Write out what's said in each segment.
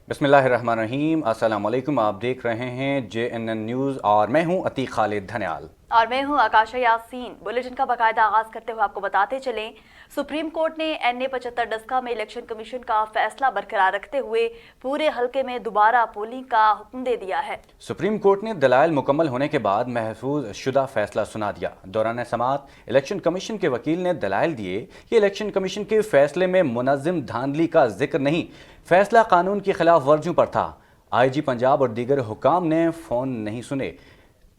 बिस्मिल्लाहिर्रहमानिर्रहीम। अस्सलाम वालेकुम। आप देख रहे हैं JNN न्यूज़ और मैं हूं अतीक खालिद धन्याल। और मैं हूं आकाशा यासीन। बुलेटिन का बाकायदा आगाज करते हुए आपको बताते चलें, सुप्रीम कोर्ट ने NA 75 डस्का में इलेक्शन कमीशन का फैसला बरकरार रखते हुए पूरे हलके में दोबारा पोलिंग का हुक्म दे दिया है। सुप्रीम कोर्ट ने दलाइल मुकम्मल होने के बाद महफूज शुदा फैसला सुना दिया। दौरान समाअत इलेक्शन कमीशन के वकील ने दलाइल दिए कि इलेक्शन कमीशन के फैसले में मुनज़्ज़म धांधली का जिक्र नहीं, फैसला कानून की खिलाफ वर्जियों पर था। IG पंजाब और दीगर हुकाम ने फ़ोन नहीं सुने।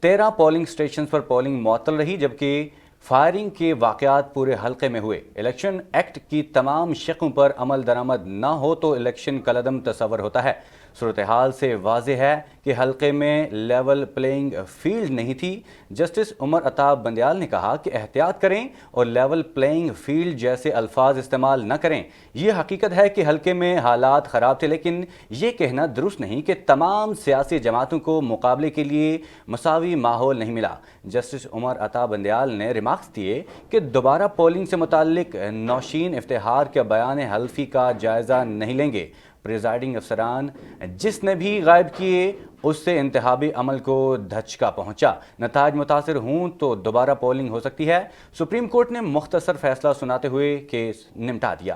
13 पोलिंग स्टेशन पर पोलिंग मुअत्तल रही, जबकि फायरिंग के वाक़यात पूरे हल्के में हुए। इलेक्शन एक्ट की तमाम शिकों पर अमल दरामद न हो तो इलेक्शन कलदम तस्वर होता है। सूरत हाल से वाज़ेह है कि हल्के में लेवल प्लेइंग फील्ड नहीं थी। जस्टिस उमर अता बंदयाल ने कहा कि एहतियात करें और लेवल प्लेइंग फील्ड जैसे अल्फाज इस्तेमाल न करें। ये हकीकत है कि हल्के में हालात ख़राब थे, लेकिन ये कहना दुरुस्त नहीं कि तमाम सियासी जमातों को मुकाबले के लिए मसावी माहौल नहीं मिला। जस्टिस उमर अता बंदयाल ने रिमार्क्स दिए कि दोबारा पोलिंग से मुताल्लिक नौशीन इफ्तिहार के बयान हल्फी का जायज़ा नहीं लेंगे। प्रिजाइडिंग अफसरान जिसने भी गायब किए उससे इंतहाबी अमल को धचका पहुंचा। नताज मुतासर हूं तो दोबारा पोलिंग हो सकती है। सुप्रीम कोर्ट ने मुख्तसर फैसला सुनाते हुए केस निपटा दिया।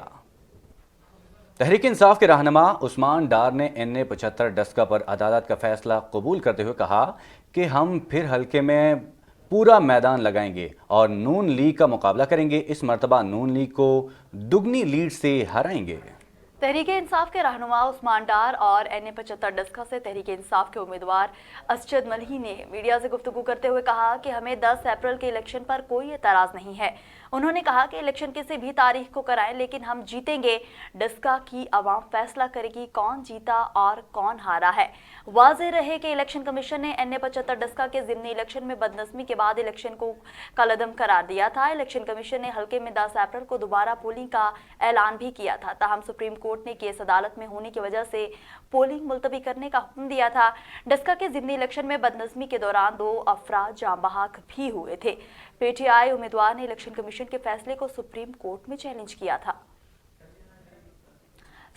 तहरीक इंसाफ के रहनुमा उस्मान डार ने NA 75 डस्का पर अदालत का फैसला कबूल करते हुए कहा कि हम फिर हल्के में पूरा मैदान लगाएंगे और नून लीग का मुकाबला करेंगे। इस मरतबा नून लीग को दुगनी लीड से हराएंगे। तहरीक इंसाफ के रहनुमा उस्मान डार और NA 75 डस्का से तहरीक इंसाफ के उम्मीदवार असजद मलही ने मीडिया से गुफ्तगू करते हुए कहा कि हमें 10 अप्रैल के इलेक्शन पर कोई एतराज़ नहीं है। उन्होंने कहा कि इलेक्शन किसी भी तारीख को कराएं, लेकिन हम जीतेंगे। डस्का की आवाम फैसला करेगी कौन जीता और कौन हारा है। वाज़ेह रहे कि इलेक्शन कमीशन ने NA 75 डस्का के ज़िमनी इलेक्शन में बदनज़मी के बाद इलेक्शन को कलअदम करार दिया था। इलेक्शन कमीशन ने हल्के में 10 अप्रैल को दोबारा पोलिंग का ऐलान भी किया था। ताहम सुप्रीम कोर्ट ने केस अदालत में होने की वजह से पोलिंग मुलतवी करने का हुक्म दिया था। डस्का के ज़िमनी इलेक्शन में बदनज़मी के दौरान 2 अफराद जाँ बहक भी हुए थे। PTI उम्मीदवार ने इलेक्शन कमीशन के फैसले को सुप्रीम कोर्ट में चैलेंज किया था।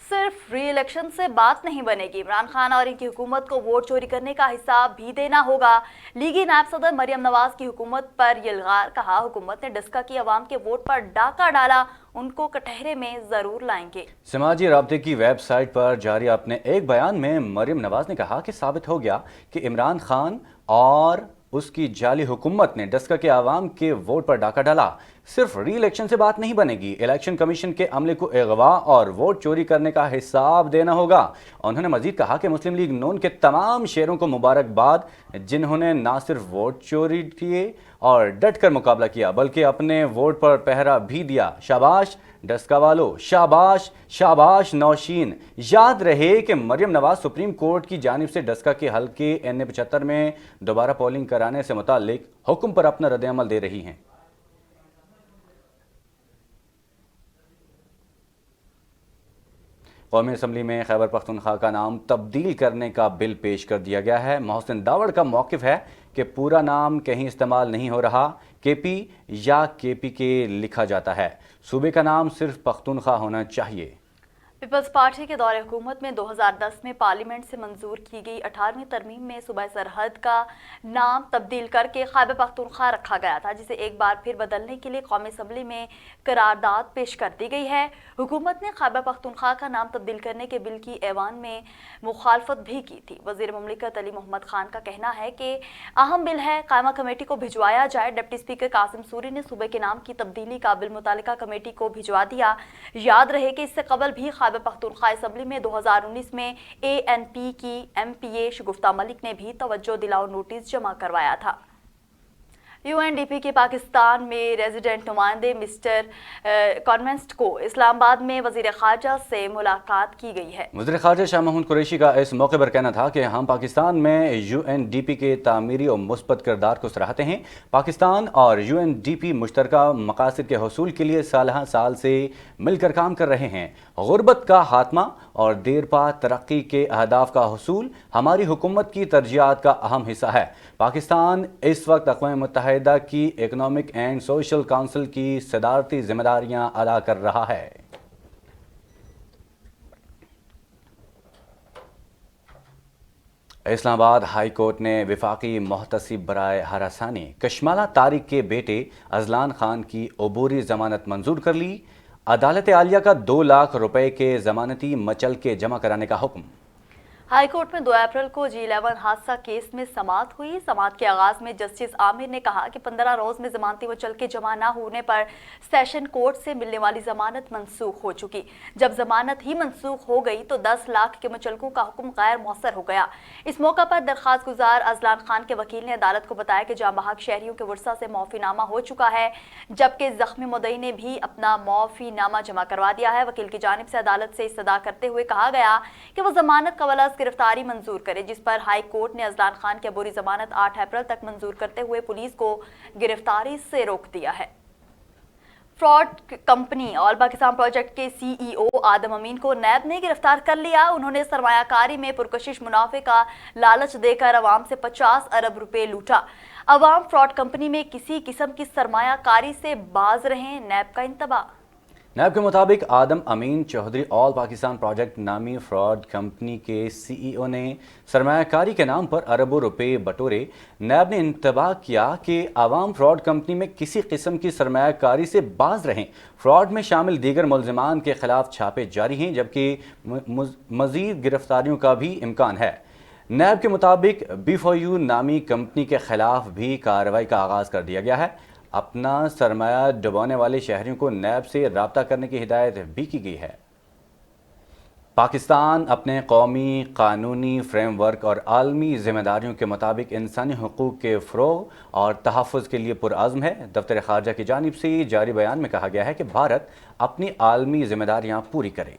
सिर्फ री इलेक्शन से बात नहीं बनेगी, इमरान खान और इनकी हुकूमत को वोट चोरी करने का हिसाब भी देना होगा। लीगी नायब सदर मरियम नवाज की हुकूमत पर यलगार कहा, हुकूमत ने डस्का की आवाम के वोट पर डाका डाला, उनको कटहरे में जरूर लाएंगे। समाजी राब्ते की वेबसाइट पर जारी अपने एक बयान में मरियम नवाज ने कहा कि साबित हो गया कि इमरान खान और उसकी जाली हुकूमत ने डस्का के आवाम के वोट पर डाका डाला। सिर्फ री इलेक्शन से बात नहीं बनेगी, इलेक्शन कमीशन के अमले को अगवा और वोट चोरी करने का हिसाब देना होगा। उन्होंने मजीद कहा कि मुस्लिम लीग नून के तमाम शेयरों को मुबारकबाद, जिन्होंने ना सिर्फ वोट चोरी किए और डट कर मुकाबला किया बल्कि अपने वोट पर पहरा भी दिया। शाबाश डस्का वालों, शाबाश शाबाश नौशीन। याद रहे कि मरियम नवाज सुप्रीम कोर्ट की जानिब से डस्का के हल्के NA 75 में दोबारा पोलिंग कराने से मुताल्लिक हुक्म पर अपना रद्द-ए-अमल दे रही हैं। कौमी असम्बली में खैबर पख्तूनख्वा का नाम तब्दील करने का बिल पेश कर दिया गया है। मोहसिन दावड़ का मौक़िफ़ है कि पूरा नाम कहीं इस्तेमाल नहीं हो रहा, KP या KPK लिखा जाता है। सूबे का नाम सिर्फ पख्तूनख्वा होना चाहिए। पीपल्स पार्टी के दौरे हुकूमत में 2010 में पार्लियामेंट से मंजूर की गई 18वीं तरमीम में सूबाई सरहद का नाम तब्दील करके खैबर पख्तूनख्वा रखा गया था, जिसे एक बार फिर बदलने के लिए कौमी असम्बली में करारदाद पेश कर दी गई है। हुकूमत ने खैबर पख्तूनख्वा का नाम तब्दील करने के बिल की ऐवान में मुखालफत भी की थी। वज़ीर मुमलिकत अली मोहम्मद खान का कहना है कि अहम बिल है, कायमा कमेटी को भिजवाया जाए। डिप्टी स्पीकर कासिम सूरी ने सूबे के नाम की तब्दीली का बिल मुतालिका कमेटी को भिजवा दिया। याद रहे कि इससे कबल भी खैबर पख्तूनख्वा असम्बली में 2019 में ANP की MPA शगुफ्ता मलिक ने भी तवज्जो दिलाओ नोटिस जमा करवाया था। UNDP के पाकिस्तान में रेजिडेंट नुमाइंदे मिस्टर कॉन्वेंस्ट को इस्लामाबाद में वज़ीर ख़ारजा से मुलाकात की गई है। वज़ीर ख़ारजा शाह महमूद कुरैशी का इस मौके पर कहना था कि हम पाकिस्तान में UNDP के तामीरी और मुस्बत किरदार को सराहते हैं। पाकिस्तान और UNDP मुश्तरका मकासद के हसूल के लिए साल से मिलकर काम कर रहे हैं। गुर्बत का खात्मा और देरपा तरक्की के अहदाफ का हसूल हमारी हुकूमत की तरजीहात का अहम हिस्सा है। पाकिस्तान इस वक्त अक़वाम मुत्तहिदा की इकनॉमिक एंड सोशल काउंसिल की सदारती जिम्मेदारियां अदा कर रहा है। اسلام آباد ہائی کورٹ نے وفاقی محتسب برائے ہراسانی کشمالہ طارق کے بیٹے ازلان خان کی عبوری ضمانت منظور کر لی۔ عدالت عالیہ کا 2 لاکھ روپے کے ضمانتی مچل کے جمع کرانے کا حکم۔ ہائی کورٹ میں 2 اپریل کو G11 حادثہ کیس میں سماعت ہوئی۔ سماعت کے آغاز میں جسٹس عامر نے کہا کہ 15 روز میں ضمانتی مچل کے جمع نہ ہونے پر سیشن کورٹ سے ملنے والی ضمانت منسوخ ہو چکی۔ جب ضمانت ہی منسوخ ہو گئی تو 10 لاکھ کے مچلکوں کا حکم غیر مؤثر ہو گیا۔ اس موقع پر درخواست گزار ازلان خان کے وکیل نے عدالت کو بتایا کہ جاں بحق شہریوں کے ورثہ سے معافی نامہ ہو چکا ہے، جبکہ زخمی مدعی نے بھی اپنا معافی نامہ جمع کروا دیا ہے۔ وکیل کی جانب سے عدالت سے استدعا کرتے ہوئے کہا گیا کہ وہ ضمانت قبل از گرفتاری منظور کرے، جس پر ہائی کورٹ نے ازلان خان کی عبوری ضمانت 8 اپریل تک منظور کرتے ہوئے پولیس کو گرفتاری سے روک دیا ہے۔ فراڈ کمپنی آل پاکستان پروجیکٹ کے CEO آدم امین کو نیب نے گرفتار کر لیا۔ انہوں نے سرمایہ کاری میں پرکشش منافع کا لالچ دے کر عوام سے 50 ارب روپے لوٹا۔ عوام فراڈ کمپنی میں کسی قسم کی سرمایہ کاری سے باز رہیں، نیب کا انتباہ۔ نیب کے مطابق آدم امین چودھری آل پاکستان پروجیکٹ نامی فراڈ کمپنی کے CEO نے سرمایہ کاری کے نام پر اربوں روپے بٹورے۔ نیب نے انتباہ کیا کہ عوام فراڈ کمپنی میں کسی قسم کی سرمایہ کاری سے باز رہیں۔ فراڈ میں شامل دیگر ملزمان کے خلاف چھاپے جاری ہیں، جبکہ مزید گرفتاریوں کا بھی امکان ہے۔ نیب کے مطابق B4U نامی کمپنی کے خلاف بھی کارروائی کا آغاز کر دیا گیا ہے۔ اپنا سرمایہ ڈبونے والے شہریوں کو نیب سے رابطہ کرنے کی ہدایت بھی کی گئی ہے۔ پاکستان اپنے قومی قانونی فریم ورک اور عالمی ذمہ داریوں کے مطابق انسانی حقوق کے فروغ اور تحفظ کے لیے پرعزم ہے۔ دفتر خارجہ کی جانب سے جاری بیان میں کہا گیا ہے کہ بھارت اپنی عالمی ذمہ داریاں پوری کرے۔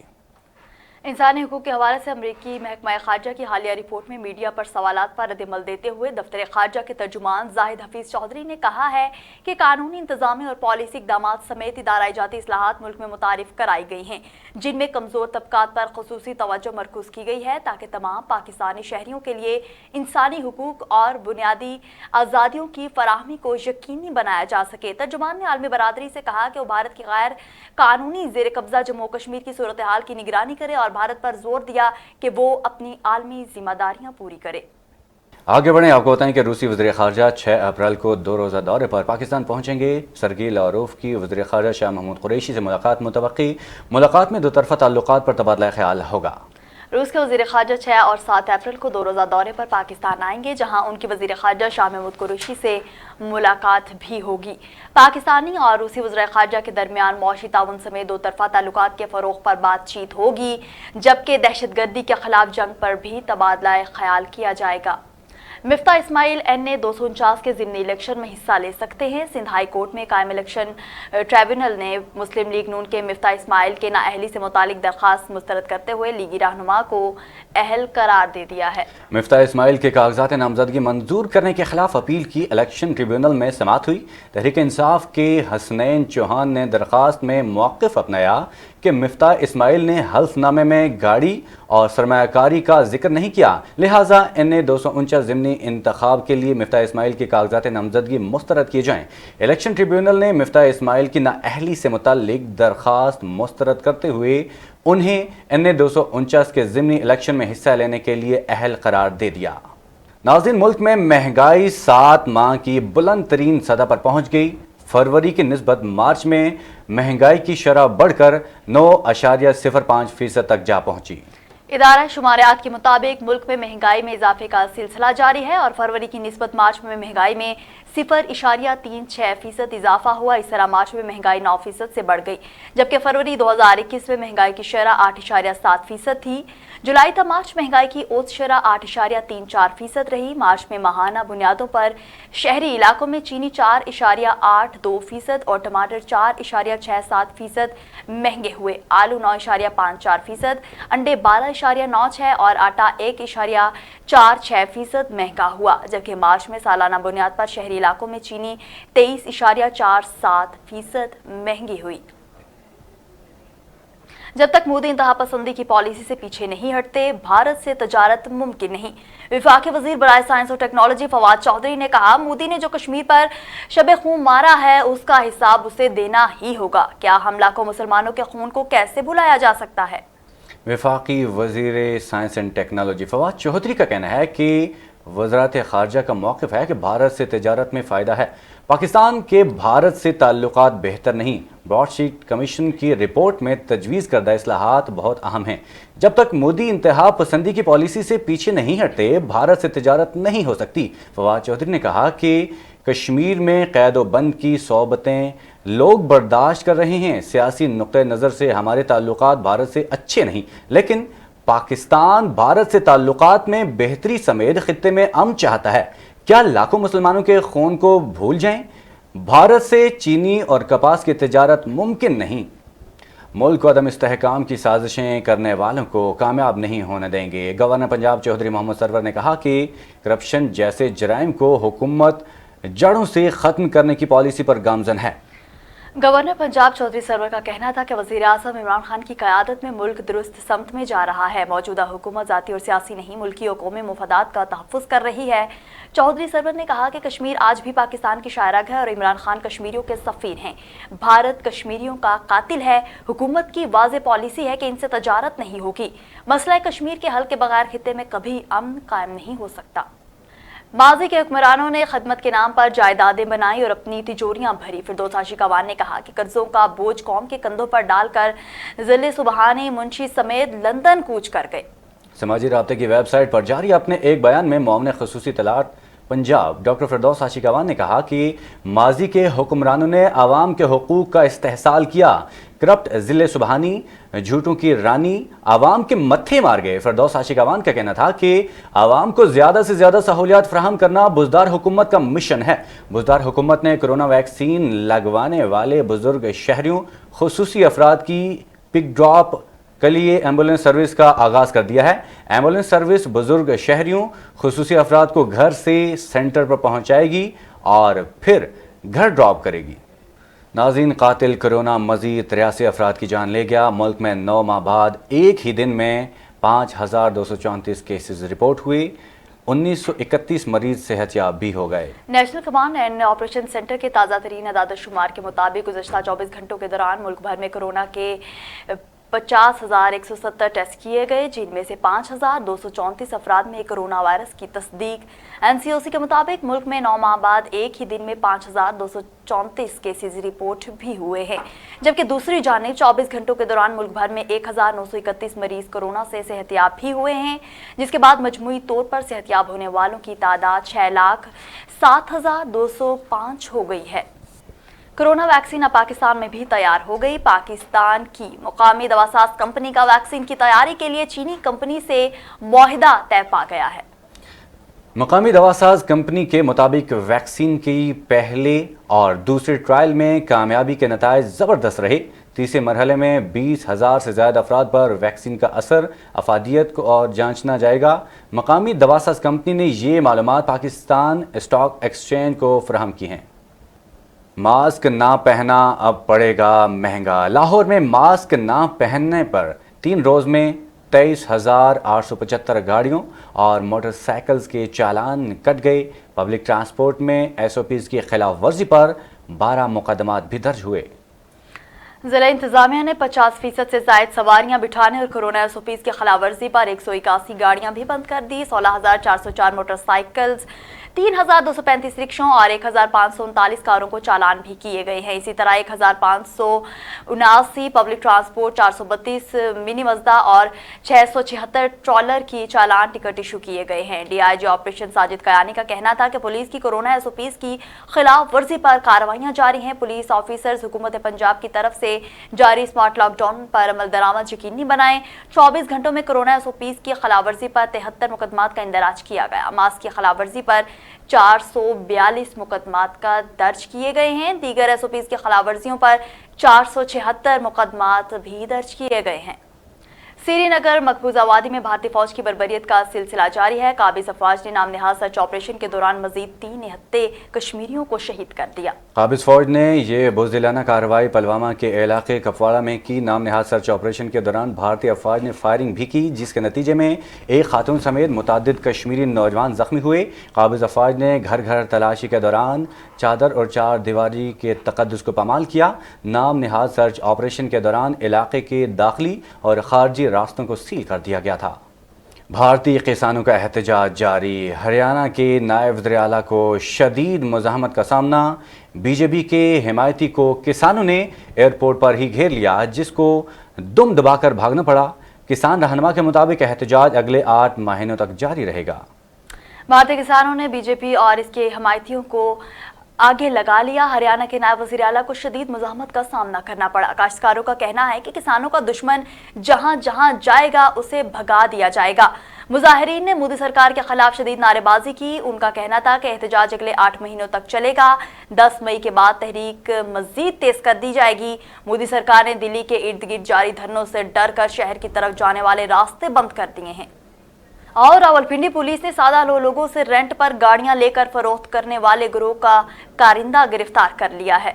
انسانی حقوق کے حوالے سے امریکی محکمہ خارجہ کی حالیہ رپورٹ میں میڈیا پر سوالات پر رد عمل دیتے ہوئے دفتر خارجہ کے ترجمان زاہد حفیظ چودھری نے کہا ہے کہ قانونی انتظامی اور پالیسی اقدامات سمیت ادارہ جاتی اصلاحات ملک میں متعارف کرائی گئی ہیں، جن میں کمزور طبقات پر خصوصی توجہ مرکوز کی گئی ہے تاکہ تمام پاکستانی شہریوں کے لیے انسانی حقوق اور بنیادی آزادیوں کی فراہمی کو یقینی بنایا جا سکے۔ ترجمان نے عالمی برادری سے کہا کہ وہ بھارت کی غیر قانونی زیر قبضہ جموں و کشمیر کی صورتحال کی نگرانی کرے اور بھارت پر زور دیا کہ وہ اپنی عالمی ذمہ داریاں پوری کرے۔ آگے بڑھیں، آپ کو بتائیں کہ روسی وزیر خارجہ 6 اپریل کو 2 روزہ دورے پر پاکستان پہنچیں گے۔ سرگی لاروف کی وزیر خارجہ شاہ محمود قریشی سے ملاقات متوقع۔ ملاقات میں 2 طرفہ تعلقات پر تبادلہ خیال ہوگا۔ روس کے وزیر خارجہ 6 اور 7 اپریل کو 2 روزہ دورے پر پاکستان آئیں گے، جہاں ان کی وزیر خارجہ شاہ محمود قریشی سے ملاقات بھی ہوگی۔ پاکستانی اور روسی وزراء خارجہ کے درمیان معاشی تعاون سمیت 2 طرفہ تعلقات کے فروغ پر بات چیت ہوگی، جبکہ دہشت گردی کے خلاف جنگ پر بھی تبادلہ خیال کیا جائے گا۔ مفتاح اسماعیل NA 249 کے ضمنی الیکشن میں حصہ لے سکتے ہیں۔ سندھ ہائی کورٹ میں قائم الیکشن ٹریبونل نے مسلم لیگ نون کے مفتاح اسماعیل کے نااہلی سے متعلق درخواست مسترد کرتے ہوئے لیگی رہنما کو اہل قرار دے دیا ہے۔ مفتاح اسماعیل کے کاغذات نامزدگی منظور کرنے کے خلاف اپیل کی الیکشن ٹریبونل میں سماعت ہوئی۔ تحریک انصاف کے حسنین چوہان نے درخواست میں موقف اپنایا کہ مفتاح اسماعیل نے حلف نامے میں گاڑی اور سرمایہ کاری کا ذکر نہیں کیا، لہٰذا NA 249 ضمنی انتخاب کے لیے مفتاح اسماعیل کے کاغذات نامزدگی مسترد کیے جائیں۔ الیکشن ٹریبونل نے مفتاح اسماعیل کی نااہلی سے متعلق درخواست مسترد کرتے ہوئے انہیں NA 249 کے ضمنی الیکشن میں حصہ لینے کے لیے اہل قرار دے دیا۔ ناظرین، ملک میں مہنگائی 7 ماہ کی بلند ترین سطح پر پہنچ گئی۔ فروری کی نسبت مارچ میں مہنگائی کی شرح بڑھ کر 9.05% تک جا پہنچی۔ ادارہ شماریات کے مطابق ملک میں مہنگائی میں اضافے کا سلسلہ جاری ہے اور فروری کی نسبت مارچ میں مہنگائی میں 0.36% اضافہ ہوا۔ اس طرح مارچ میں مہنگائی 9% سے بڑھ گئی، جبکہ فروری 2021 میں مہنگائی کی شرح 8.7% تھی۔ جولائی تا مارچ مہنگائی کی اوسط شرح 8.34% رہی۔ مارچ میں ماہانہ بنیادوں پر شہری علاقوں میں چینی 4.82% اور ٹماٹر 4.67% مہنگے ہوئے۔ آلو 9.54%، انڈے 12.96 اور آٹا 1.46% مہنگا ہوا، جبکہ مارچ میں سالانہ بنیاد پر شہری علاقوں میں چینی 23.47% مہنگی ہوئی۔ جب تک مودی انتہا پسندی کی پالیسی سے پیچھے نہیں ہٹتے، بھارت سے تجارت ممکن نہیں۔ وفاقی وزیر برائے سائنس اور ٹیکنالوجی فواد چودھری نے کہا، مودی نے جو کشمیر پر شب خون مارا ہے اس کا حساب اسے دینا ہی ہوگا۔ کیا حملہ کو مسلمانوں کے خون کو کیسے بھلایا جا سکتا ہے؟ وفاقی وزیر science and technology Fawad Chaudhry کا کہنا ہے کہ وزارت خارجہ کا موقف ہے کہ بھارت سے تجارت میں فائدہ ہے، پاکستان کے بھارت سے تعلقات بہتر نہیں۔ براڈ شیٹ کمیشن کی رپورٹ میں تجویز کردہ اصلاحات بہت اہم ہیں، جب تک مودی انتہا پسندی کی پالیسی سے پیچھے نہیں ہٹتے بھارت سے تجارت نہیں ہو سکتی۔ فواد چودھری نے کہا کہ کشمیر میں قید و بند کی صحبتیں لوگ برداشت کر رہے ہیں، سیاسی نقطہ نظر سے ہمارے تعلقات بھارت سے اچھے نہیں، لیکن پاکستان بھارت سے تعلقات میں بہتری سمیت خطے میں امن چاہتا ہے۔ کیا لاکھوں مسلمانوں کے خون کو بھول جائیں؟ بھارت سے چینی اور کپاس کی تجارت ممکن نہیں۔ ملک کو عدم استحکام کی سازشیں کرنے والوں کو کامیاب نہیں ہونے دیں گے۔ گورنر پنجاب چودھری محمد سرور نے کہا کہ کرپشن جیسے جرائم کو حکومت جڑوں سے ختم کرنے کی پالیسی پر گامزن ہے۔ گورنر پنجاب چودھری سرور کا کہنا تھا کہ وزیر اعظم عمران خان کی قیادت میں ملک درست سمت میں جا رہا ہے۔ موجودہ حکومت ذاتی اور سیاسی نہیں، ملکی اور قومی مفادات کا تحفظ کر رہی ہے۔ چودھری سرور نے کہا کہ کشمیر آج بھی پاکستان کی شاہراہ ہے اور عمران خان کشمیریوں کے سفیر ہیں۔ بھارت کشمیریوں کا قاتل ہے۔ حکومت کی واضح پالیسی ہے کہ ان سے تجارت نہیں ہوگی۔ مسئلہ کشمیر کے حل کے بغیر خطے میں کبھی امن قائم نہیں ہو سکتا۔ ماضی کے حکمرانوں نے خدمت کے نام پر جائیدادیں بنائی اور اپنی تجوریاں بھری۔ فردوس عاشقوان نے کہا کہ قرضوں کا بوجھ قوم کے کندھوں پر ڈال کر ضلع سبحانی منشی سمیت لندن کوچ کر گئے۔ سماجی رابطے کی ویب سائٹ پر جاری اپنے ایک بیان میں معاون خصوصی اطلاعات پنجاب ڈاکٹر فردوس عاشقوان نے کہا کہ ماضی کے حکمرانوں نے عوام کے حقوق کا استحصال کیا۔ کرپٹ ضلع سبحانی جھوٹوں کی رانی عوام کے متھے مار گئے۔ فردوس عاشقوان کا کہنا تھا کہ عوام کو زیادہ سے زیادہ سہولیات فراہم کرنا بزدار حکومت کا مشن ہے۔ بزدار حکومت نے کرونا ویکسین لگوانے والے بزرگ شہریوں خصوصی افراد کی پک ڈراپ کے لیے ایمبولینس سروس کا آغاز کر دیا ہے۔ ایمبولینس سروس بزرگ شہریوں خصوصی افراد کو گھر سے سینٹر پر پہنچائے گی اور پھر گھر ڈراپ کرے گی۔ ناظرین، قاتل کرونا مزید 83 افراد کی جان لے گیا۔ ملک میں 9 ماہ بعد ایک ہی دن میں 5234 کیسز رپورٹ ہوئے، 1931 مریض صحت یاب بھی ہو گئے۔ National command and operation centre کے تازہ ترین اعداد و شمار کے مطابق گزشتہ 24 گھنٹوں کے دوران ملک بھر میں کورونا کے 50,170 ٹیسٹ کیے گئے، جن میں سے 5,234 افراد میں کرونا وائرس کی تصدیق۔ NCOC کے مطابق ملک میں 9 ماہ بعد ایک ہی دن میں 5,234 کیسز رپورٹ بھی ہوئے ہیں، جبکہ دوسری جانب 24 گھنٹوں کے دوران ملک بھر میں 1,931 مریض کورونا سے صحت یاب بھی ہوئے ہیں، جس کے بعد مجموعی طور پر صحت یاب ہونے والوں کی تعداد 6,07,205 ہو گئی ہے۔ کرونا ویکسین اب پاکستان میں بھی تیار ہو گئی۔ پاکستان کی مقامی دواساز کمپنی کا ویکسین کی تیاری کے لیے چینی کمپنی سے معاہدہ طے پا گیا ہے۔ مقامی دواساز کمپنی کے مطابق ویکسین کی پہلے اور دوسرے ٹرائل میں کامیابی کے نتائج زبردست رہے۔ تیسرے مرحلے میں 20,000 سے زائد افراد پر ویکسین کا اثر افادیت کو اور جانچنا جائے گا۔ مقامی دواساز کمپنی نے یہ معلومات پاکستان اسٹاک ایکسچینج کو فراہم کی ہیں۔ ماسک نہ پہنا اب پڑے گا مہنگا۔ لاہور میں ماسک نہ پہننے پر 3 روز میں 23,875 گاڑیوں اور موٹر سائیکلز کے چالان کٹ گئے۔ پبلک ٹرانسپورٹ میں SOPs کی خلاف ورزی پر 12 مقدمات بھی درج ہوئے۔ ضلع انتظامیہ نے 50% سے زائد سواریاں بٹھانے اور کورونا SOPs کی خلاف ورزی پر 181 گاڑیاں بھی بند کر دی۔ 16,404 موٹر سائیکلز، 3,235 رکشوں اور 1,539 کاروں کو چالان بھی کیے گئے ہیں۔ اسی طرح 1,579 پبلک ٹرانسپورٹ، 432 منی مزدا اور 676 ٹرالر کی چالان ٹکٹ ایشو کیے گئے ہیں۔ DIG آپریشن ساجد قیانی کا کہنا تھا کہ پولیس کی کورونا SOPs کی خلاف ورزی پر کارروائیاں جاری ہیں۔ پولیس آفیسرز حکومت پنجاب کی طرف سے جاری اسمارٹ لاک ڈاؤن پر عمل درآمد یقینی بنائیں۔ 24 گھنٹوں میں کورونا SOPs کی خلاف ورزی پر 73 مقدمات کا اندراج کیا گیا۔ ماسک کی خلاف ورزی پر 442 مقدمات کا درج کیے گئے ہیں۔ دیگر SOPs کی خلاف ورزیوں پر 476 مقدمات بھی درج کیے گئے ہیں۔ سری نگر مقبوضہ وادی میں بھارتی فوج کی بربریت کا سلسلہ جاری ہے۔ قابض افواج نے نام نہاد سرچ آپریشن کے دوران مزید 3 نہتے کشمیریوں کو شہید کر دیا۔ قابض فوج نے یہ بزدلانہ کارروائی پلوامہ کے علاقے کپواڑہ میں کی۔ نام نہاد سرچ آپریشن کے دوران بھارتی افواج نے فائرنگ بھی کی، جس کے نتیجے میں ایک خاتون سمیت متعدد کشمیری نوجوان زخمی ہوئے۔ قابض افواج نے گھر گھر تلاشی کے دوران چادر اور 4 دیواری کے تقدس کو پامال کیا۔ نام نہاد سرچ آپریشن کے دوران علاقے کے داخلی اور خارجی रास्तों को सील कर दिया गया था। भारतीय किसानों का एहतजाज जारी। हरियाणा के नायब वज़ीर आला को शदीद मुज़ाहमत का सामना। बीजेपी के हिमायती को किसानों ने एयरपोर्ट पर ही घेर लिया, जिसको दुम दबाकर भागना पड़ा। किसान रहनुमा के मुताबिक एहतजाज अगले 8 महीनों तक जारी रहेगा। भारतीय किसानों ने बीजेपी और इसके हिमायतियों को आगे लगा लिया। हरियाणा के नायब वज़ीर आला को शदीद मुज़ाहमत का सामना करना पड़ा। काश्तकारों का कहना है कि किसानों का दुश्मन जहां जहां जाएगा उसे भगा दिया जाएगा। मुजाहिरीन ने मोदी सरकार के खिलाफ शदीद नारेबाजी की। उनका कहना था कि एहतजाज अगले 8 महीनों तक चलेगा। 10 मई के बाद तहरीक मजीद तेज कर दी जाएगी। मोदी सरकार ने दिल्ली के इर्द गिर्द जारी धरनों से डर कर शहर की तरफ जाने वाले रास्ते बंद कर दिए हैं। और रावलपिंडी पुलिस ने सादा लोगों से रेंट पर गाड़ियां लेकर फरोख्त करने वाले गिरोह का कारिंदा गिरफ्तार कर लिया है।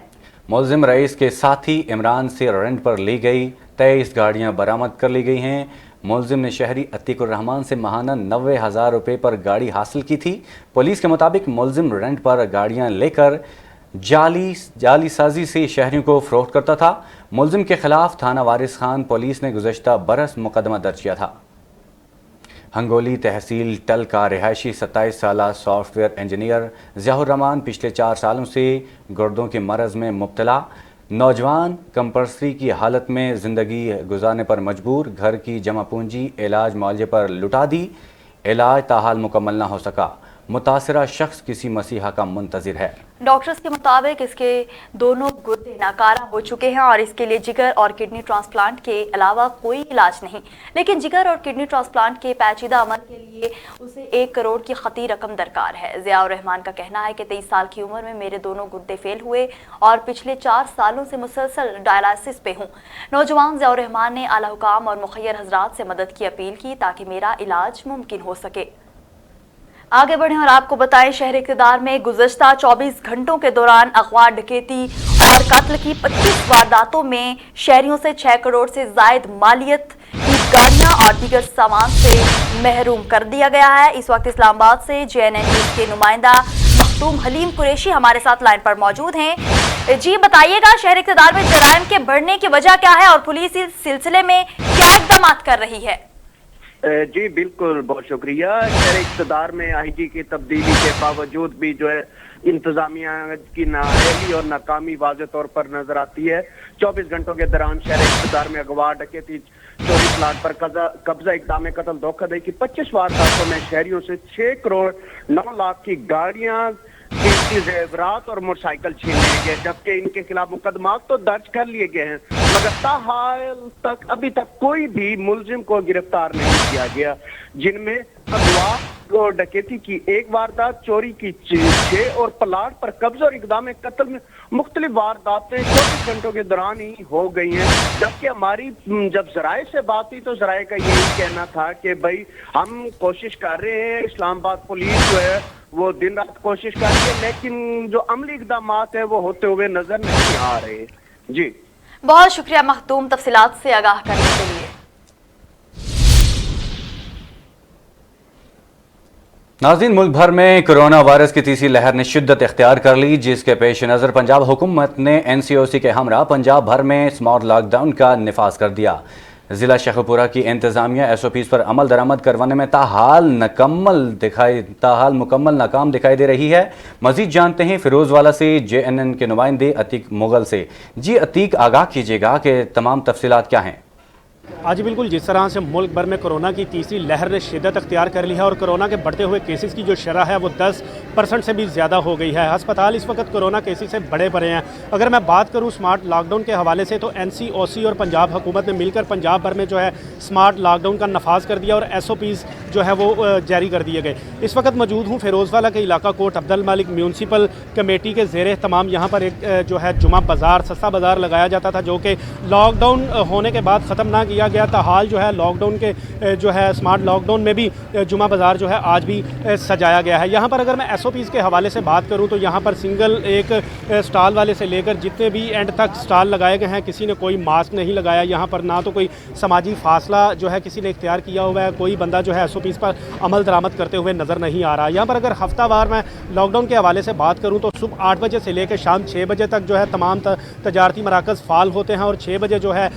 मुल्जिम रईस के साथी इमरान से रेंट पर ली गई 23 गाड़ियां बरामद कर ली गई हैं। मुल्जिम ने शहरी अतीकुर रहमान से माहाना 90,000 रुपये पर गाड़ी हासिल की थी। पुलिस के मुताबिक मुल्जिम रेंट पर गाड़ियां लेकर जाली साजी से शहरियों को फरोख्त करता था। मुल्जिम के खिलाफ थाना वारिस खान पुलिस ने गुज़श्ता बरस मुकदमा दर्ज किया था। हंगोली तहसील टल का रिहायशी 27 साला सॉफ्टवेयर इंजीनियर ज़ियाउर रहमान पिछले 4 सालों से गुर्दों के मरज़ में मुब्तला। नौजवान कंपल्सरी की हालत में ज़िंदगी गुजारने पर मजबूर। घर की जमा पूंजी इलाज मुआवजे पर लुटा दी। इलाज ताहाल मुकम्मल ना हो सका। मुतासरा शख्स किसी मसीहा का मुंतज़िर है। डॉक्टर्स के मुताबिक इसके दोनों गुर्दे नाकारा हो चुके हैं और इसके लिए जिगर और किडनी ट्रांसप्लांट के अलावा कोई इलाज नहीं। लेकिन जिगर और किडनी ट्रांसप्लांट के पेचीदा अमल के लिए उसे 1 करोड़ की खती रकम दरकार है। ज़ियाउर रहमान का कहना है कि 23 साल की उम्र में मेरे दोनों गुर्दे फेल हुए और पिछले 4 सालों से मुसलसल डायलिसिस पे हूँ। नौजवान ज़ियाउर रहमान ने आला हुकाम और मुखय्यर हजरात से मदद की अपील की ताकि मेरा इलाज मुमकिन हो सके। आगे बढ़ें और आपको बताएं, शहर इक़्तिदार में गुज़श्ता 24 घंटों के दौरान अगवा, डकैती और कत्ल की 25 वारदातों में शहरियों से 6 करोड़ से जायद मालियत की गाड़ियां और दीगर सामान से महरूम कर दिया गया है। इस वक्त इस्लामाबाद से JNN न्यूज़ के नुमाइंदा मखदूम हलीम कुरैशी हमारे साथ लाइन पर मौजूद हैं। जी बताइएगा, शहर इक़्तिदार में जराइम के बढ़ने की वजह क्या है और पुलिस इस सिलसिले में क्या इक़दाम कर रही है? जी बिल्कुल, बहुत शुक्रिया। शहर इक़्तिदार में IG की तब्दीली के बावजूद भी जो है इंतजामिया की नाअहली और नाकामी वाज़ेह तौर पर नजर आती है। 24 घंटों के दौरान शहर इक़्तिदार में अगवा, डकैती, चोरी, प्लाट पर कब्जा, इक़दाम कत्ल, धोखाधड़ी की 25 वारदातों में शहरियों से 6 करोड़ 9 लाख की गाड़ियां, जेवरात और मोटरसाइकिल छीन लिए गए, जबकि इनके खिलाफ मुकदमा तो दर्ज कर लिए गए हैं, मगर ताहाल तक अभी तक कोई भी मुलजिम को गिरफ्तार नहीं किया गया। जिनमें अगवा और डकैती की 1 वारदात, चोरी की 6 और प्लाट पर कब्जा और इक़दाम कत्ल में मुख्तलिफ वारदातें 24 घंटों के दौरान ही हो गई हैं। जबकि हमारी जब ज़राए से बात हुई तो ज़राए का यही कहना था कि भाई हम कोशिश कर रहे हैं, इस्लामाबाद पुलिस जो है वो दिन रात कोशिश कर रही है, लेकिन जो अमली इक़दाम है वो होते हुए नजर नहीं आ रहे। जी बहुत शुक्रिया मखदूम तफसीलात से आगाह करने के लिए। नाज़रीन, मुल्क भर में कोरोना वायरस की तीसरी लहर ने शिद्दत इख्तियार कर ली, जिसके पेश नज़र पंजाब हुकूमत ने NCOC के हमरा पंजाब भर में स्मार्ट लॉकडाउन का निफाज कर दिया। ज़िला शेखुपुरा की इंतज़ामिया SOPs पर अमल दरामद करवाने में ताहाल मुकम्मल नाकाम दिखाई दे रही है। मज़ीद जानते हैं फ़िरोज़वाला से JNN के नुमाइंदे अतीक मुगल से। जी अतीक, आगाह कीजिएगा कि तमाम तफसीलात क्या हैं? आज बिल्कुल जिस तरह से मुल्क भर में कोरोना की तीसरी लहर ने शिद्दत अख्तियार कर ली है और कोरोना के बढ़ते हुए केसेस की जो शरह है वो 10% से भी ज़्यादा हो गई है। अस्पताल इस वक्त कोरोना केसेस से बड़े पड़े हैं। अगर मैं बात करूं स्मार्ट लॉकडाउन के हवाले से तो NCOC और पंजाब हुकूमत ने मिलकर पंजाब भर में जो है स्मार्ट लॉकडाउन का नफाज कर दिया और SOPs जो है वो जारी कर दिए गए। इस वक्त मौजूद हूँ फ़िरोज़वाला के इलाका कोट अब्दुल मालिक म्यूनसिपल कमेटी के ज़ेर तमाम। यहाँ पर एक जो है जुमा बाज़ार, सस्ता बाज़ार लगाया जाता था, जो कि लॉकडाउन होने के बाद ख़त्म ना किया गया था। हाल जो है लॉकडाउन के जो है स्मार्ट लॉकडाउन में भी जुमा बाज़ार जो है आज भी सजाया गया है। यहाँ पर अगर मैं SOPs के हवाले से बात करूँ तो यहाँ पर सिंगल एक स्टॉल वाले से लेकर जितने भी एंड तक स्टॉल लगाए गए हैं, किसी ने कोई मास्क नहीं लगाया। यहाँ पर ना तो कोई समाजी फासला जो है किसी ने इख्तियार किया हुआ है, कोई बंदा जो है SOPs पर अमल दरामद करते हुए नज़र नहीं आ रहा। यहाँ पर अगर हफ्तावार मैं लॉकडाउन के हवाले से बात करूँ तो सुबह 8 बजे से लेकर शाम 6 बजे तक जो है तमाम तजारती मराकज़ फ़ाल होते हैं और 6 बजे जो है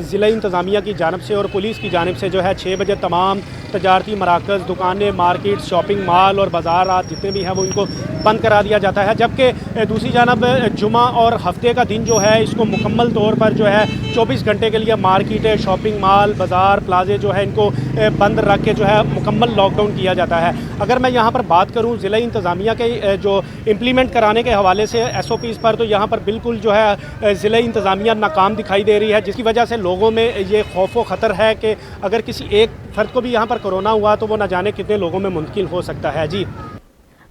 ज़िला इंतज़ामिया इंतज़ामिया की जानब से और पुलिस की जानब से जो है 6 बजे तमाम तजारती मराकज़, दुकानें, मार्केट, शॉपिंग मॉल और बाज़ार जितने भी हैं वो इनको बंद करा दिया जाता है। जबकि दूसरी जानब जुमा और हफ्ते का दिन जो है इसको मुकम्मल तौर पर जो है 24 घंटे के लिए मार्केटें, शॉपिंग मॉल, बाज़ार, प्लाजे जो है इनको बंद रख के जो है मुकम्मल लॉकडाउन किया जाता है। अगर मैं यहाँ पर बात करूँ ज़िला इंतज़ामिया के जो इम्प्लीमेंट कराने के हवाले से SOPs पर, तो यहाँ पर बिल्कुल जो है ज़िला इंतज़ामिया नाकाम दिखाई दे रही है, जिसकी वजह से लोगों में ये खौफ व ख़तर है कि अगर किसी एक फ़र्द को भी यहाँ पर कोरोना हुआ तो वो न जाने कितने लोगों में मुंतकिल हो सकता है। जी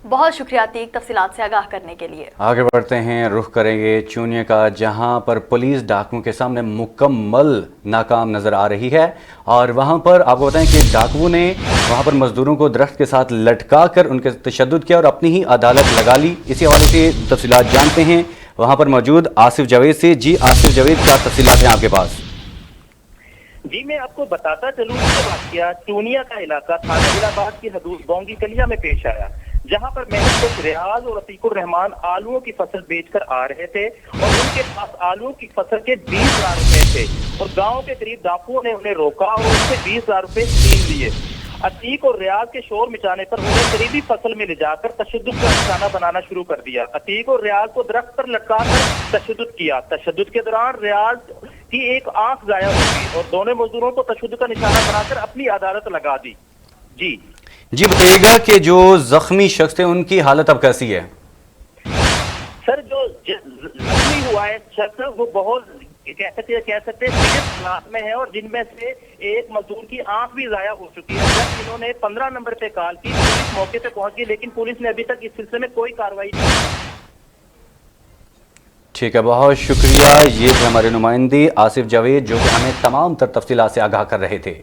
बहुत शुक्रिया अतीक तफसीलात से आगाह करने के लिए। आगे बढ़ते हैं, रुख करेंगे चूनिया का, जहां पर पुलिस डाकुओं के सामने मुकम्मल नाकाम नजर आ रही है। और वहां पर आपको बताएं कि डाकुओं ने वहां पर मजदूरों को दरख्त के साथ लटका कर उनके तशद्दुद किया और अपनी ही अदालत लगा ली। इसी हवाले से तफसीलात जानते हैं वहां पर मौजूद आसिफ जावेद से। जी आसिफ जावेद, क्या तफसीलात हैं आपके पास? जी मैं आपको बताता चलूँ कि वाकया चूनिया का इलाका थाना इलाहाबाद की हदूद बोंगी कलिया में पेश आया, जहां पर महसूस रियाज और अतीकुर रहमान आलूओं की फसल बेचकर आ रहे थे और उनके पास आलूओं की फसल के 20,000 रुपए थे और गांव के करीब डाकुओं ने उन्हें रोका और उनसे 20,000 रुपए छीन लिए। अतीक और रियाज के शोर मचाने पर उन्हें करीबी फसल में ले जाकर तशद्दुद का निशाना बनाना शुरू कर दिया। अतीक और रियाज को दरख्त पर लटका कर तशद्दुद किया। तशद्दुद के दौरान रियाज की एक आंख गायब हो गई और दोनों मजदूरों को तशद्दुद का निशाना बनाकर अपनी अदालत लगा दी। जी बताइएगा कि जो जख्मी शख्स थे उनकी हालत अब कैसी है? सर जो जख्मी हुआ है शख्स वो बहुत कह सकते सीरियस हालात में है और जिनमें से एक मजदूर की आंख भी जाया हो चुकी है। जब इन्होंने 15 नंबर पे कॉल की, पुलिस मौके पे पहुंच गई, लेकिन पुलिस ने अभी तक इस सिलसिले में कोई कार्रवाई नहीं की। ठीक है, बहुत शुक्रिया। ये थे हमारे नुमाइंदे आसिफ जावेद जो कि हमें तमाम तर तफसीलात से आगाह कर रहे थे।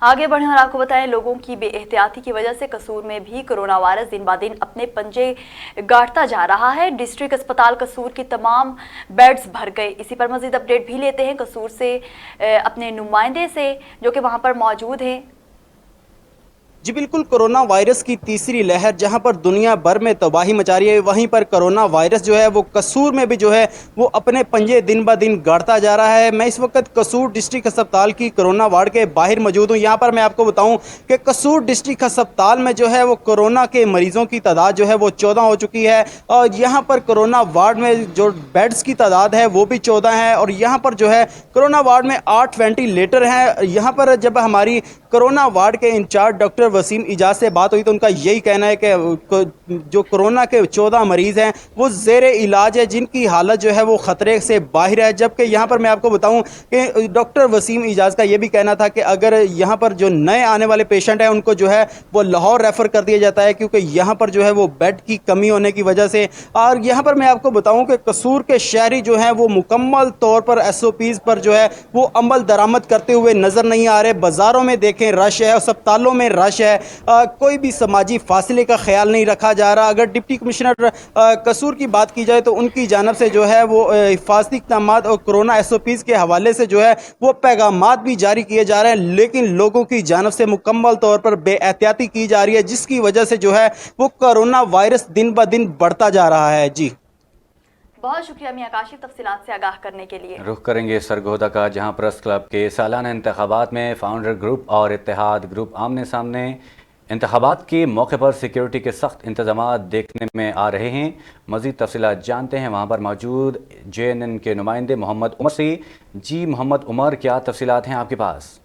आगे बढ़ें और आपको बताएं, लोगों की बेएहतियाती की वजह से कसूर में भी कोरोना वायरस दिन ब दिन अपने पंजे गाड़ता जा रहा है। डिस्ट्रिक्ट अस्पताल कसूर की तमाम बेड्स भर गए। इसी पर मजीद अपडेट भी लेते हैं कसूर से अपने नुमाइंदे से जो कि वहां पर मौजूद हैं। जी बिल्कुल, कोरोना वायरस की तीसरी लहर जहां पर दुनिया भर में तबाही मचा रही है, वहीं पर कोरोना वायरस जो है वो कसूर में भी जो है वो अपने पंजे दिन ब दिन गाड़ता जा रहा है। मैं इस वक्त कसूर डिस्ट्रिक्ट अस्पताल की कोरोना वार्ड के बाहर मौजूद हूं। यहां पर मैं आपको बताऊं कि कसूर डिस्ट्रिक्ट अस्पताल में जो है वो कोरोना के मरीजों की तादाद जो है वो 14 हो चुकी है और यहाँ पर कोरोना वार्ड में जो बेड्स की तादाद है वो भी 14 है और यहाँ पर जो है कोरोना वार्ड में 8 वेंटिलेटर हैं। यहाँ पर जब हमारी कोरोना वार्ड के इंचार्ज डॉक्टर वसीम इजाज से बात हुई तो उनका यही कहना है कि जो कोरोना के 14 मरीज़ हैं वो ज़ेरे इलाज है, जिनकी हालत जो है वो ख़तरे से बाहर है। जबकि यहाँ पर मैं आपको बताऊं कि डॉक्टर वसीम इजाज का ये भी कहना था कि अगर यहाँ पर जो नए आने वाले पेशेंट हैं उनको जो है वो लाहौर रेफ़र कर दिया जाता है, क्योंकि यहाँ पर जो है वो बेड की कमी होने की वजह से। और यहाँ पर मैं आपको बताऊँ कि कसूर के शहरी जो हैं वो मुकम्मल तौर पर SOPs पर जो है वो अमल दरामद करते हुए नज़र नहीं आ रहे। बाज़ारों में देखें रश है, अस्पतालों में रश है, कोई भी समाजी फासले का ख्याल नहीं रखा जा रहा। अगर डिप्टी कमिश्नर कसूर की बात की जाए तो उनकी जानब से जो है वो हिफाजती इक़दामात और कोरोना SOPs के हवाले से जो है वो पैगामात भी जारी किए जा रहे हैं, लेकिन लोगों की जानब से मुकम्मल तौर पर बेएहतियाती की जा रही है, जिसकी वजह से जो है वो कोरोना वायरस दिन ब दिन बढ़ता जा रहा है। जी बहुत शुक्रिया मियां काशिफ तफसीलात से आगाह करने के लिए। रुख करेंगे सरगोदा का, जहां प्रेस क्लब के सालाना इंतखाबात में फाउंडर ग्रुप और इत्तेहाद ग्रुप आमने सामने। इंतखाबात के मौके पर सिक्योरिटी के सख्त इंतजामात देखने में आ रहे हैं। मज़ीद तफसीलात जानते हैं वहां पर मौजूद JNN के नुमाइंदे मोहम्मद उमर से। जी मोहम्मद उमर, क्या तफसीलात हैं आपके पास?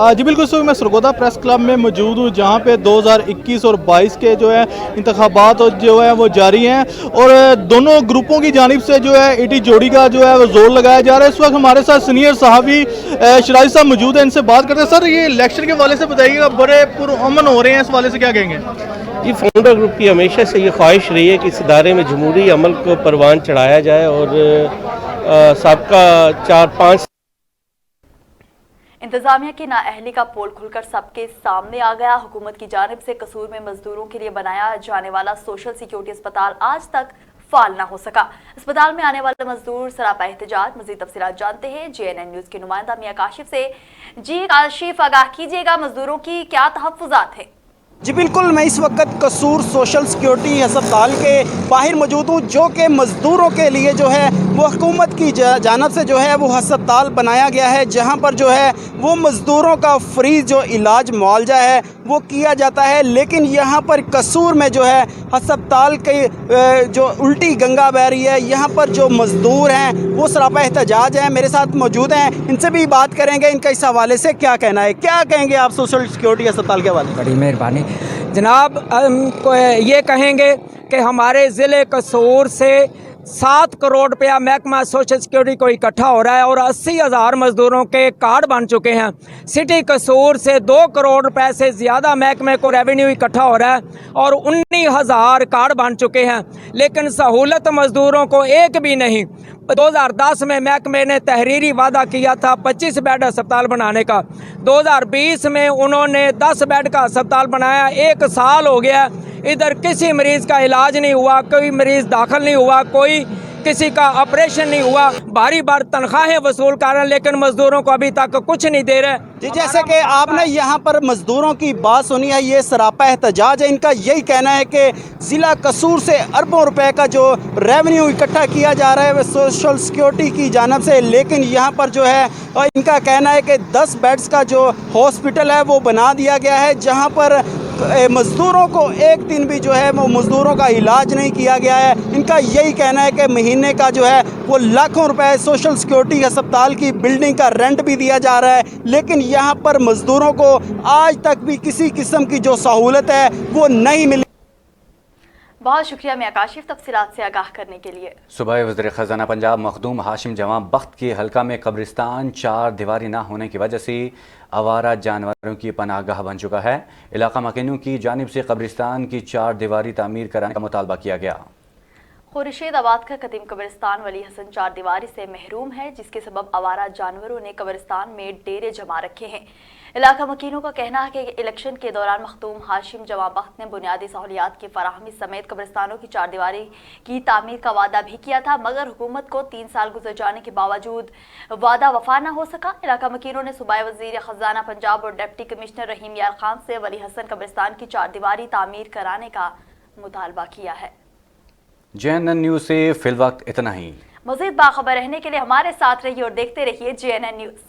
जी बिल्कुल सर, मैं सरगोदा प्रेस क्लब में मौजूद हूँ जहाँ पे 2021 और 22 के जो है इंतखाबात जो है वो जारी हैं और दोनों ग्रुपों की जानिब से जो है ईटी जोड़ी का जो है वो जोर लगाया जा रहा है। इस वक्त हमारे साथ सीनियर सहाफ़ी शराजी साहब मौजूद हैं, इनसे बात करते हैं। सर ये इलेक्शन के हवाले से बताइएगा, बड़े पुरअमन हो रहे हैं, इस हवाले से क्या कहेंगे? जी फाउंडर ग्रुप की हमेशा से ये ख्वाहिश रही है कि इस इदारे में जमहूरी अमल को परवान चढ़ाया जाए और सबका 4-5 इंतजामिया की नाअहली का पोल खुलकर सबके सामने आ गया। हुकूमत की जानिब से कसूर में मजदूरों के लिए बनाया जाने वाला सोशल सिक्योरिटी अस्पताल आज तक फाल न हो सका। अस्पताल में आने वाले मजदूर सरापा एहतजाज। मजीद तफसीलात जानते हैं JNN न्यूज के नुमाइंदा मियां काशिफ से। जी काशिफ, आगाह कीजिएगा, मजदूरों की क्या तहफ्फुज़ात है? जी बिल्कुल, मैं इस वक्त कसूर सोशल सिक्योरिटी अस्पताल के बाहर मौजूद हूँ, जो कि मज़दूरों के लिए जो है वो हुकूमत की जानब से जो है वो अस्पताल बनाया गया है, जहाँ पर जो है वो मज़दूरों का फ्री जो इलाज मुआवजा है वो किया जाता है। लेकिन यहाँ पर कसूर में जो है अस्पताल के जो उल्टी गंगा बह रही है, यहाँ पर जो मज़दूर हैं वो सरापा एहतजाज हैं। मेरे साथ मौजूद हैं, इनसे भी बात करेंगे, इनका इस हवाले से क्या कहना है। क्या कहेंगे आप सोशल सिक्योरिटी अस्पताल के हवाले? बड़ी मेहरबानी जनाब, ये कहेंगे कि हमारे ज़िले कसूर से 7 करोड़ रुपया महकमा सोशल सिक्योरिटी को इकट्ठा हो रहा है और 80,000 मज़दूरों के कार्ड बन चुके हैं। सिटी कसूर से 2 करोड़ रुपए से ज़्यादा महकमे को रेवेन्यू इकट्ठा हो रहा है और 19,000 कार्ड बन चुके हैं, लेकिन सहूलत मज़दूरों को एक भी नहीं। 2010 में महकमे ने तहरीरी वादा किया था 25 बेड अस्पताल बनाने का। 2020 में उन्होंने 10 बेड का अस्पताल बनाया। 1 साल हो गया, इधर किसी मरीज़ का इलाज नहीं हुआ, कोई मरीज़ दाखिल नहीं हुआ, कोई किसी का ऑपरेशन नहीं हुआ। बारी बार तनख्वाहें वसूल कर रहे हैं, लेकिन मज़दूरों को अभी तक कुछ नहीं दे रहे। जी, जैसे कि आपने यहाँ पर मज़दूरों की बात सुनी है, ये सरापा एहतजाज है। इनका यही कहना है कि ज़िला कसूर से अरबों रुपए का जो रेवेन्यू इकट्ठा किया जा रहा है वो सोशल सिक्योरिटी की जानब से, लेकिन यहाँ पर जो है इनका कहना है कि 10 बेड्स का जो हॉस्पिटल है वो बना दिया गया है, जहाँ पर मज़दूरों को एक दिन भी जो है वो मज़दूरों का इलाज नहीं किया गया है। इनका यही कहना है कि महीने का जो है वो लाखों रुपए सोशल सिक्योरिटी अस्पताल की बिल्डिंग का रेंट भी दिया जा रहा है, लेकिन यहाँ पर मज़दूरों को आज तक भी किसी किस्म की जो सहूलत है वो नहीं मिली। बहुत शुक्रिया मियां काशिफ, तफसीलात से आगाह करने के लिए। सुबह वज़ीर ख़ज़ाना पंजाब मखदूम हाशिम जवां बख्त के हल्का में कब्रिस्तान 4 दीवारी ना होने की वजह से आवारा जानवरों की पनाहगाह बन चुका है। इलाका मकीनों की जानिब से कब्रिस्तान की 4 दीवारी तामीर कराने का मुतालबा किया गया। खुर्शीद आबाद का कदीम कब्रिस्तान वली हसन 4 दीवारी से महरूम है, जिसके सबब आवारा जानवरों ने कब्रिस्तान में डेरे जमा रखे हैं। इलाका मकीनों का कहना है कि इलेक्शन के दौरान मखदूम हाशिम जवां बख्त ने बुनियादी सहूलियात की फराहमी समेत कब्रिस्तानों की 4 दीवारी की तामीर का वादा भी किया था, मगर हुकूमत को 3 साल गुजर जाने के बावजूद वादा वफा न हो सका। इलाका मकीनों ने सूबाई वज़ीर ख़ज़ाना पंजाब और डिप्टी कमिश्नर रहीम यार खान से वली हसन कब्रिस्तान की 4 दीवारी तामीर कराने का मुतालबा किया है। JNN न्यूज़ से फिलवक्त इतना ही। मज़ीद बाखबर रहने के लिए हमारे साथ रहिए और देखते रहिए JNN न्यूज़।